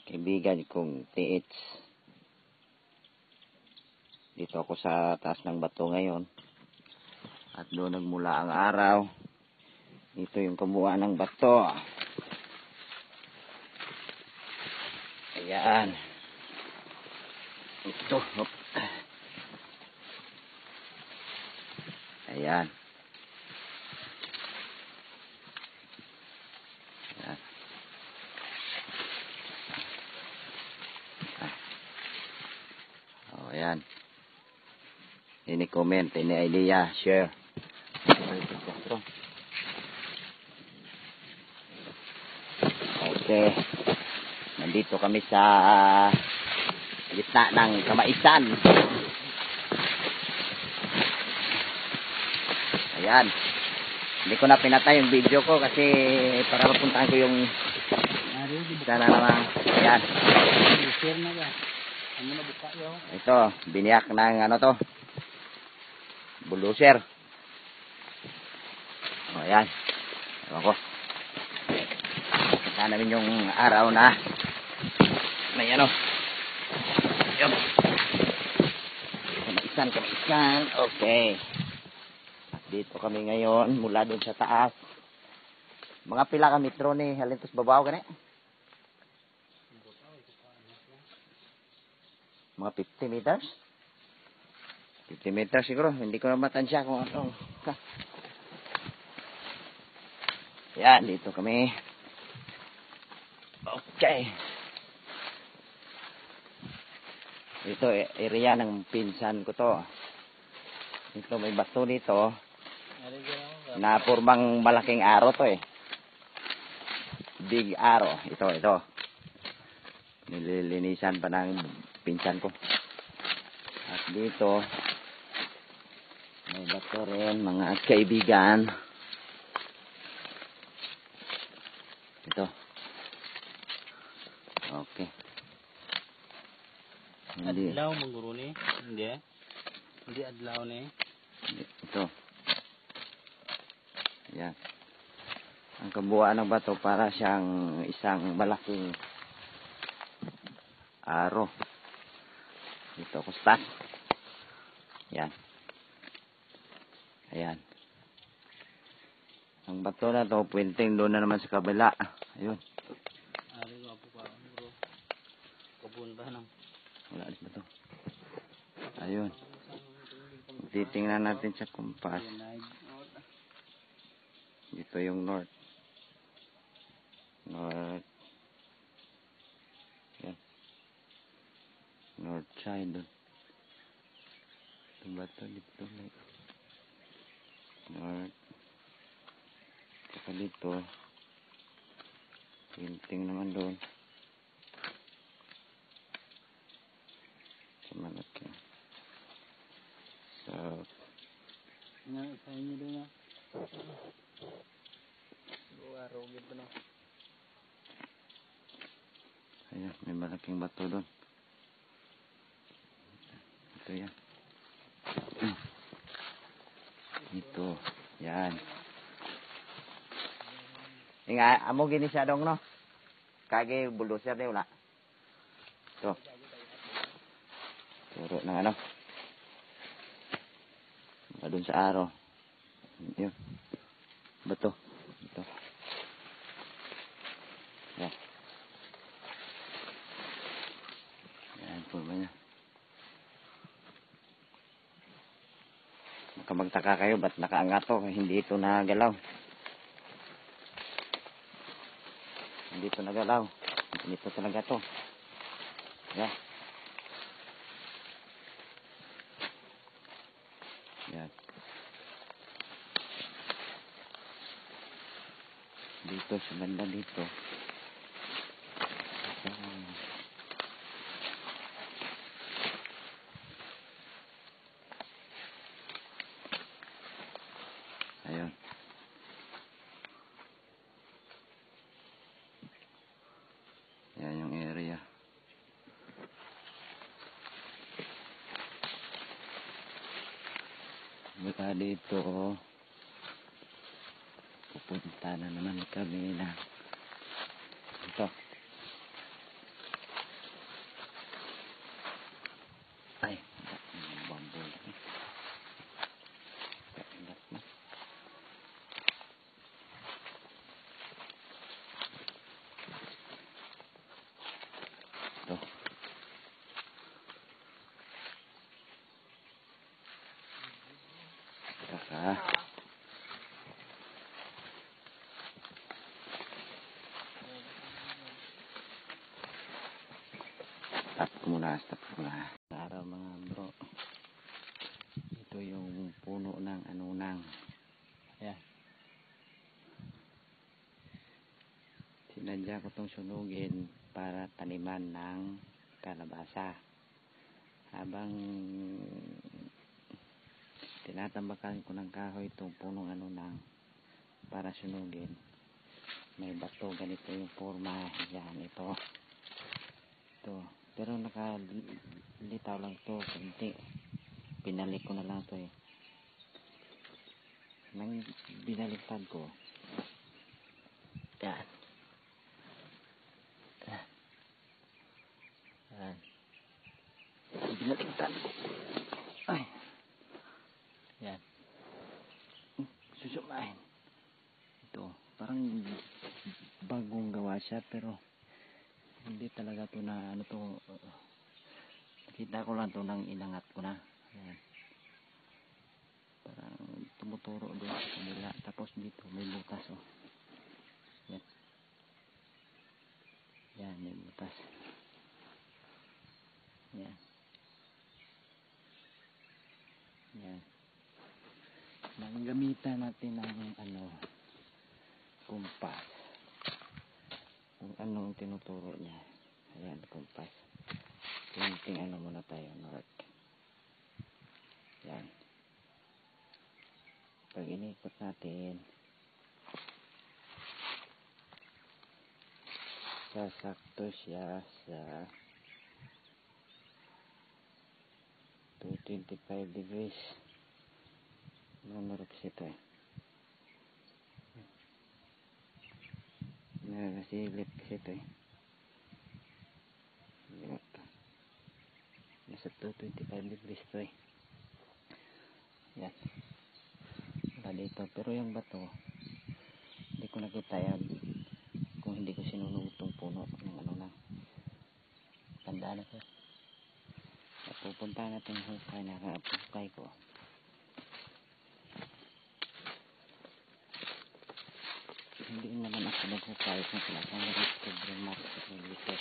kaibigan kong TH. Dito ako sa taas ng bato ngayon. At doon nagmula ang araw. Dito yung kabuuan ng bato. Ayan. Ito. Hop. Ayan. Ayan. Oh, ayan. Ini comment, ini idea, share. Okay. Nandito kami sa gitna ng Kamaisan. Ayan. Hindi ko na pinatay yung video ko kasi para mapuntahan ko yung sana naman. Ayan. Ito, biniyak ng ano to. Bulldozer. O, ayan. Ewan ko. Kita namin yung araw na may ano. Yun. Kamaisan. Okay. At dito kami ngayon mula doon sa taas. Mga pila ka metro ni halintos babaw gani? Mga 50 meters? 50 meters siguro. Hindi ko na matansya kung ano. Yan, dito kami. Okay. Ito, area ng pinsan ko to. Ito, may bato dito. Na purmang malaking aro to eh. Big aro. Ito. Nililinisan pa ng pinsan ko. At dito, may bato rin, mga kaibigan. Ito. Okay. Hindi. Adlaw mangguro ni? Hindi. Hindi adlaw ni. Ito. Yan. Ang kabuuan ng bato para siyang isang malaking aro. Ito, kustas. Yan. Ayan. Ang bato na to, puwinting doon na naman sa kabila. Ayun. Ari ko po pa, bro. Kapunta na. Wala alis ba to? Ayun. Titingnan natin sa kumpas. Dito yung north. Yan. North side doon. Ito ba ito? Dito. North. Saka dito. Pinting naman doon. Malaki. South. Sa inyo doon na. Araw gito na. Ayan, may malaking bato doon. Ito yan. Ito. Yan. Nga, amo gini siya dong, no? Kage bulldozer na wala. Ito. Turo ng ano. Doon sa araw. Yun. Bato. Ito. Yan. Yan po ba niya. Magtaka kayo, ba't nakaangat to? Hindi ito nagalaw. Hindi ito nagalaw. Hindi ito talaga to. Yan. Yan. Dito sa banda dito. Ayun. Yan yung area. Mula dito, pupunta na naman kami na ito. bukas tapos na. Araw mga bro. Ito yung puno ng anunang. Ayan. Sinadya ko itong sunugin para taniman ng kalabasa. Habang tinatambakan ko ng kahoy itong punong anunang para sunugin, may bato, ganito yung forma. Yan, ito. Pero nakalitaw lang to kunti. Pinalik ko na lang to eh. Nang binaliktad ko, yan. Yan. Binaliktad ko. Ay. Yan. Susumain. Ito. Parang bagong gawa siya pero hindi talaga to na ano to. Kita ko lang to nang inangat ko na. Yan. Parang tumuturo doon sa kanila. Tapos dito may butas oh. Yan. Yan, may butas. Yan. Yan. Gamitan natin ng kumpas. Kung anong tinuturo niya. Ayan, kumpas. Tingnan muna tayo, north. Yan. Pag inikot natin, sasakto siya sa 225 degrees. Numero kasi ito eh. Nakasilip kasi ito eh. Nasa 225 degrees ito eh. Yan. Wala dito. Pero yung bato, hindi ko nakita yan kung hindi ko sinunog itong puno ng ano na. Tandaan na ito. Pupunta natin yung hukay. Nakapukay ko. Hindi naman ako naghukay kung sinasang sobrang market ng dito.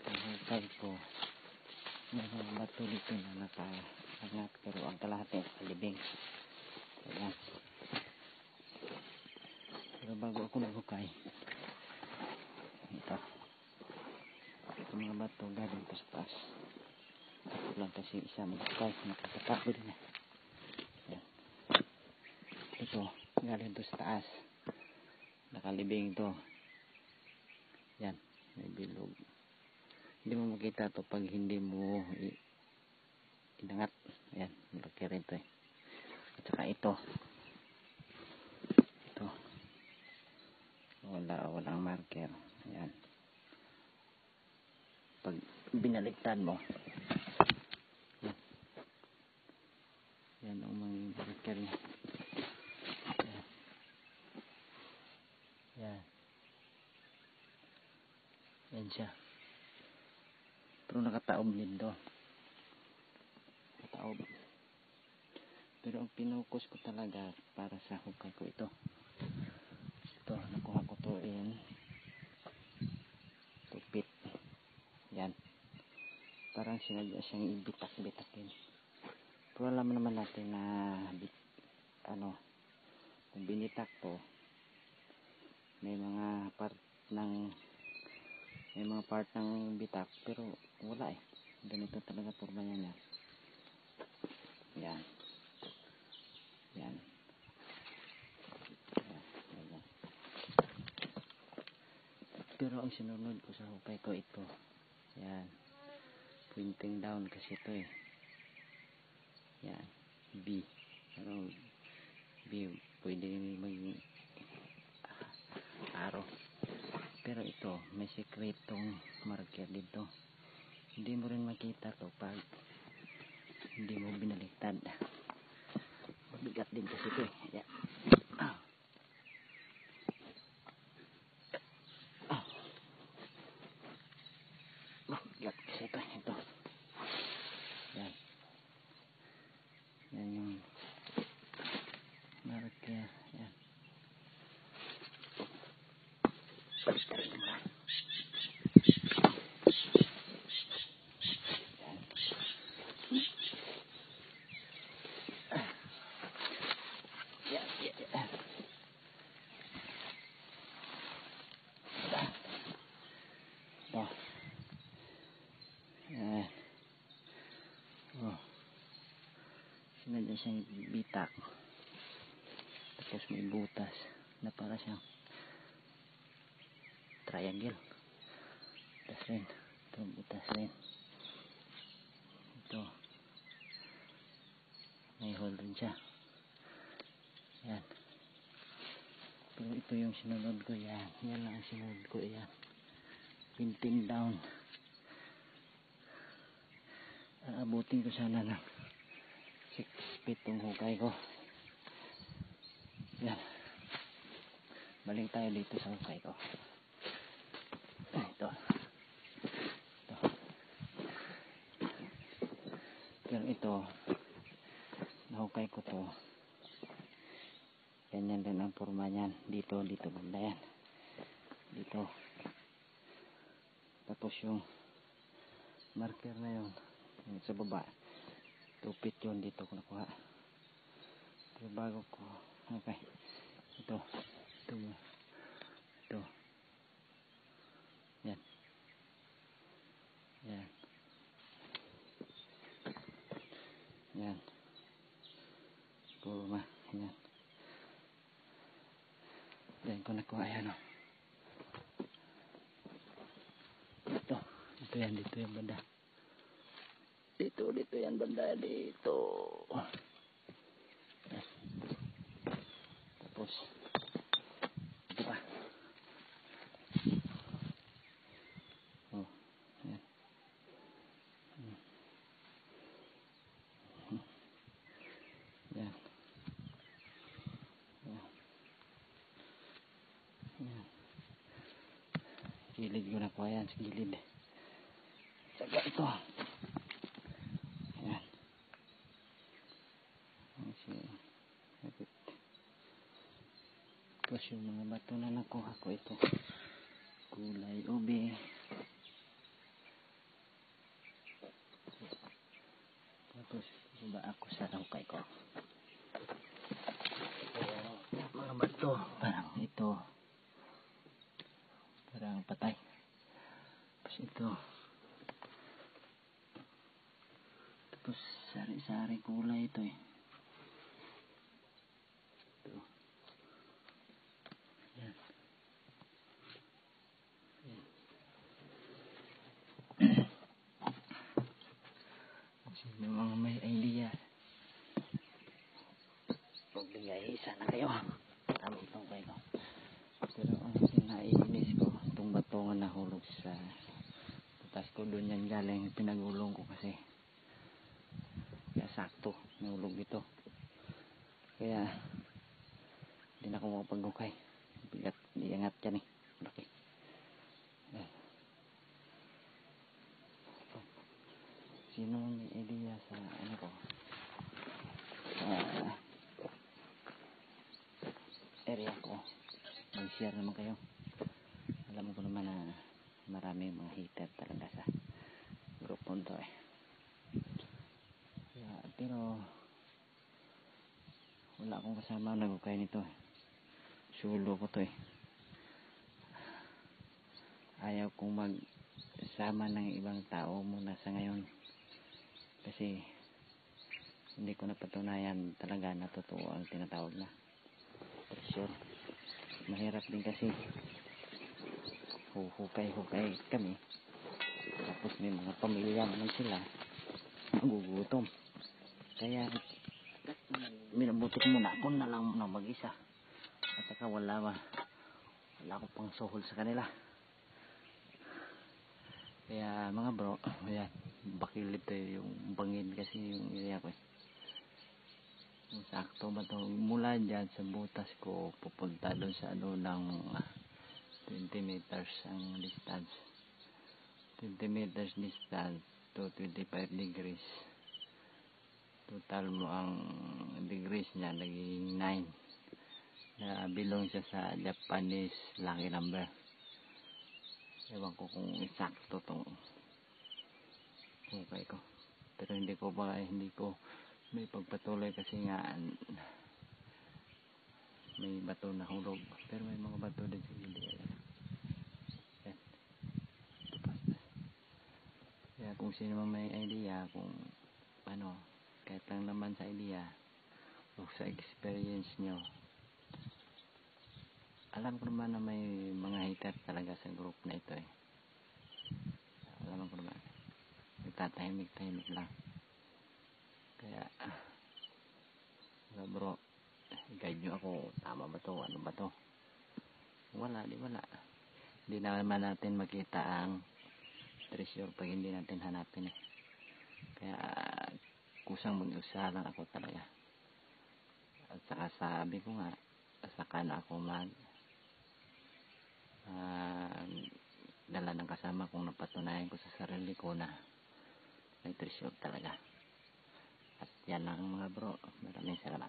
Ang hukay ko, may mga bato dito na nakaangat pero ang kalahati ay kalibing. Ayan. Pero bago ako naghukay, ito mga bato galing pa sa taas. Ako lang kasi isa maghukay, nakakatako din eh. Ayan. Ito galing to sa taas, nakalibing to. Yan, may bilog. Hindi mo makita to pag hindi mo inangat. Ayan, malaki rin to eh. At saka ito walang marker. Ayan, pag binaligtad mo, yan ang mga marker niya. Yan siya. Pero nakataob din to. Nakataob. Pero ang pinukus ko talaga para sa hukay ko ito. Ito, nakuha ko to in tupit. Yan. Parang sinadya siyang ibitak-bitakin. Pero alam naman natin na kung binitak to, may mga part ng bitak pero wala eh. Ganito talaga forma niya. Yan. Yan. Yan. Pero ang sinunod ko sa hukay ko ito. Yan. Pointing down kasi ito eh. Yan. B. Pero B pwede maging arrow. Pero ito, may sekretong marker dito. Hindi mo rin makita to pag hindi mo binaliktad. Mabigat din kasi ito eh. Yan. Mabigat kasi ito. Ito. Yan. Yan yung marker. Yan. Baliktad ito muna. nandiyan siyang bitak, tapos may butas na para siyang triangle. Butas rin, ito butas rin, ito may hole rin siya. Yan, pero ito yung sinunod ko. Yan lang ang sinunod ko. Yan, pinting down. Aabutin ko sana ng 6 feet tong hukay ko. Yan, balik tayo dito sa hukay ko. Ito, pero ito nahukay ko to, ganyan din ang forma niyan. Dito banda yan, dito. Tapos yung marker na yun sa baba, 2 feet yun, dito ko nakuha. Pero bago ko, okay, ito yan, yan forma, yan. Diyan ko nakuha, yan o. Dito yan banda. Dito yan banda, dito. Yan. Tapos ito pa. Oh, yan. Yan. Yan. Gilid ko nakuha yan, sa gilid. Saka ito. Yan. Tapos yung mga bato na nakuha ko, ito kulay ube. Tapos iba ako sa hukay ko. Mga bato parang ito, parang patay. Tapos ito, tapos sari-sari kulay ito eh. Ito. Yan. Sino mga may idea, magbigay sana kayo. Tama itong kayo. Pero ang sinaiinis ko, itong bato nga nahulog sa tatas ko, doon yan galing, pinagulong ko kasi. Kaya sakto, nahulog ito. Kaya hindi na ako makapaghukay. Bigat, diangat yan eh. Laki. Yan. Sino may idea sa ano ko? Area ko. Mag-share naman kayo. Alam ko naman na marami mga hater talaga sa grupo nito eh. Pero wala akong kasama nagukay nito eh. Solo ko to eh. Ayaw kong magsama ng ibang tao muna sa ngayon. Kasi hindi ko napatunayan talaga na totoo ang tinatawag na pressure. Mahirap din kasi hukay kami, tapos may mga pamilya naman sila, magugutom. Kaya minabuti ko muna ako na lang na mag-isa, at saka wala ko pang suhol sa kanila. Kaya mga bro, ayan, bakilip tayo yung bangin kasi yung area ko eh. Sakto ba to? Mula dyan sa butas ko pupunta doon sa ano ng 20 meters ang distance. 20 meters distance to 25 degrees. Total mo ang degrees niya naging 9. Bilong siya sa Japanese lucky number. Ewan ko kung eksakto tong hukay ko. Pero hindi ko may pagpatuloy kasi nga may bato na hulog. Pero may mga bato din sa gilid. Yan. Kaya kung sino man may idea kung paano, kahit lang naman sa idea o sa experience nyo. Alam ko naman na may mga hater talaga sa group na ito eh. Alam ko naman, nagtatahimik-tahimik lang. Kaya bro, guide nyo ako, tama ba to, ano ba to? Wala. Hindi naman natin makita ang treasure pag hindi natin hanapin eh. Kaya kusang mag-usa lang ako talaga. At saka sabi ko nga, saka na ako dala ng kasama kung napatunayan ko sa sarili ko na may treasure talaga. At yan lang mga bro, maraming salamat.